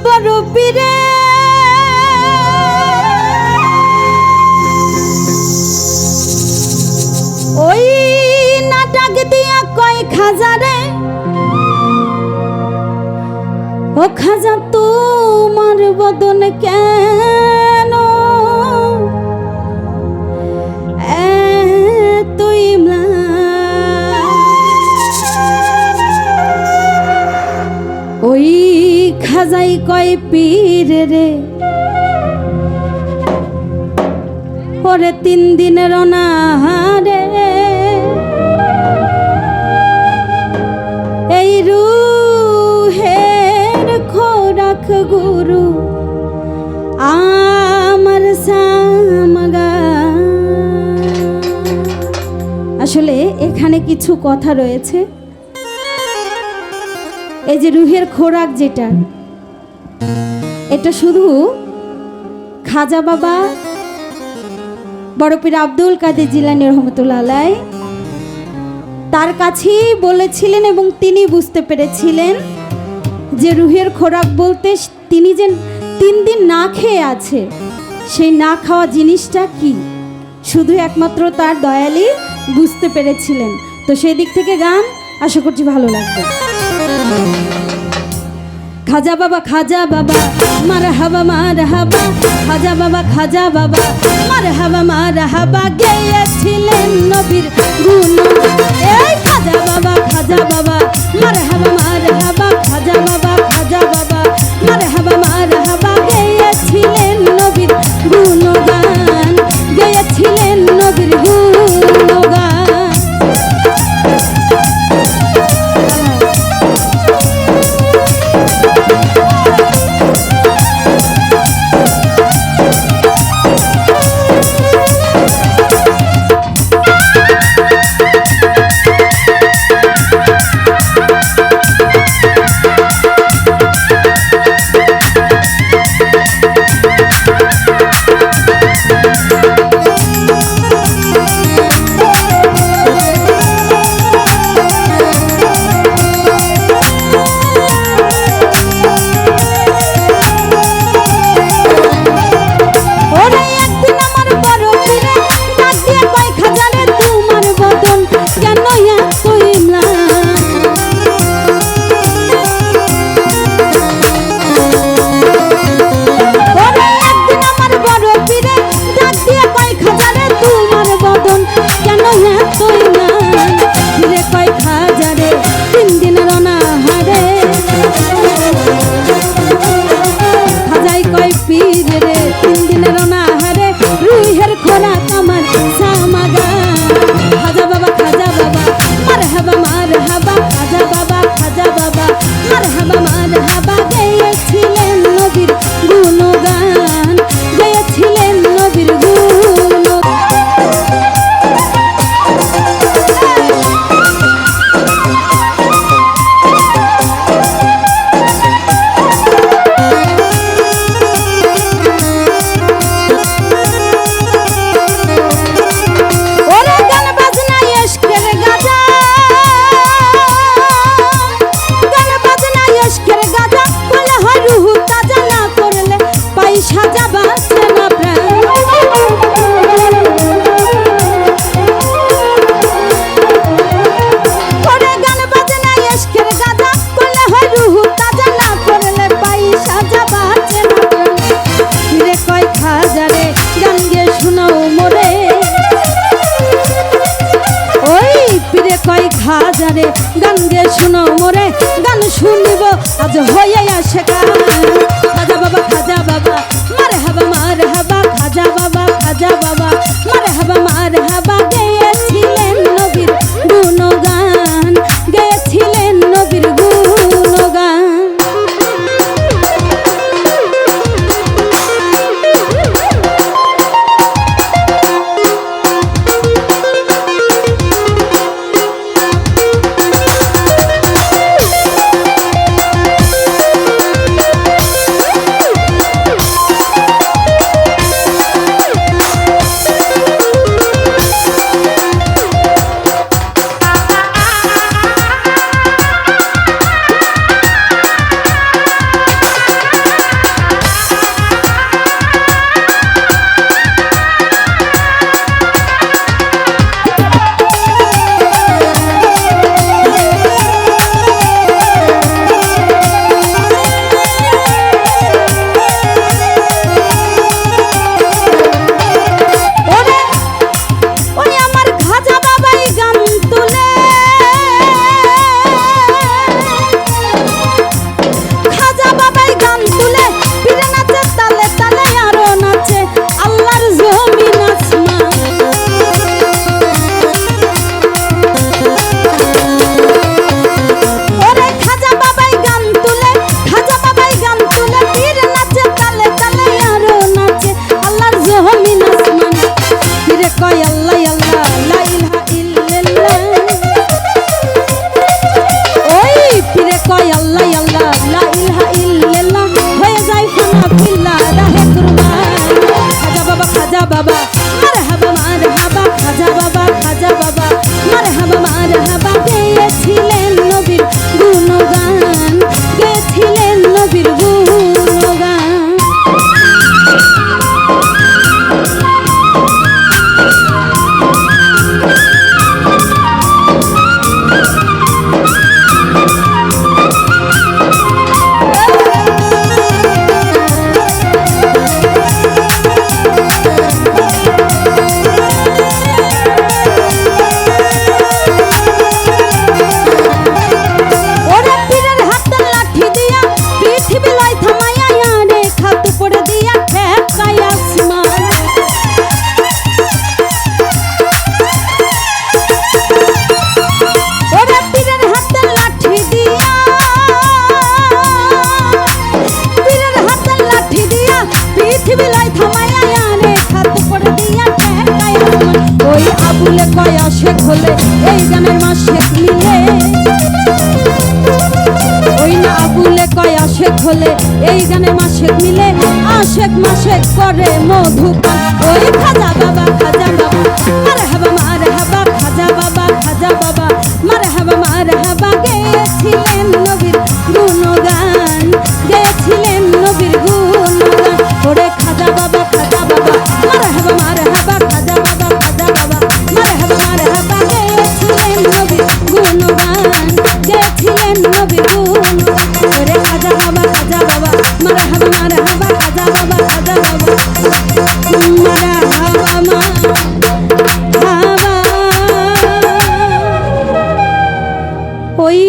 বড় পীরে ওই নাটক দিয়া কয় খাজারে ও খাজা তোমার বদন কেন তুই ওই খাজাই কয় পীর রে ওরে 3 দিনের অনাহারে এই রুহের খোরাক গুরু আমার সামগা। আসলে এখানে কিছু কথা রয়েছে। এই যে রুহের খোরাক যেটা, এটা শুধু খাজা বাবা বড় পীর আব্দুল কাদের জিলানী রহমতুল্লাহ আলাইহি তার কাছেই বলেছিলেন এবং তিনি বুঝতে পেরেছিলেন যে রুহের খোরাক বলতে তিনি যে 3 দিন না খেয়ে আছে, সেই না খাওয়া জিনিসটা কি শুধু একমাত্র তার দয়ালই বুঝতে পেরেছিলেন। তো সেই দিক থেকে গান আশা করছি ভালো লাগবে। খাজা বাবা মারহাবা মারহাবা, খাজা বাবা মারহাবা মারহাবা, গেয়েছিলেন নবীর গুণ। এই খাজা বাবা মারহাবা মারহাবা, খাজা বাবা মারহাবা মারহাবা, গেয়েছিলেন নবীর গুণগান, গেয়েছিলেন নবীর গুণগান। খাজারে গান গে শুনো মোরে, গান শুনিব আজ হয়ে আসে গান। খাজা বাবা মারহাবা মারহাবা, খাজা বাবা মারহাবা, গেয়েছিলেন নবীর গুণগান, গেয়েছিলেন নবীর গুণগান। বাবুলে কয় আশেক হলে এই গানে মাসেক মিলে আশেক মাসেক করে মধুপান ওই খাজা বাবা মারহাবা মারহাবা খাজা বাবা মারহাবা গেয়েছিলেন নবীর গুণগান গেয়েছিলেন নবীর গুণগান ওরে খাজা বাবা মারহাবা খাজা বাবা মারহাবা গেয়েছিলেন নবীর গুণগান গেয়েছিলেন নবীর গুণগান ওরে খাজা বাবা মারহাবা খাজা বাবা মারহাবা ওই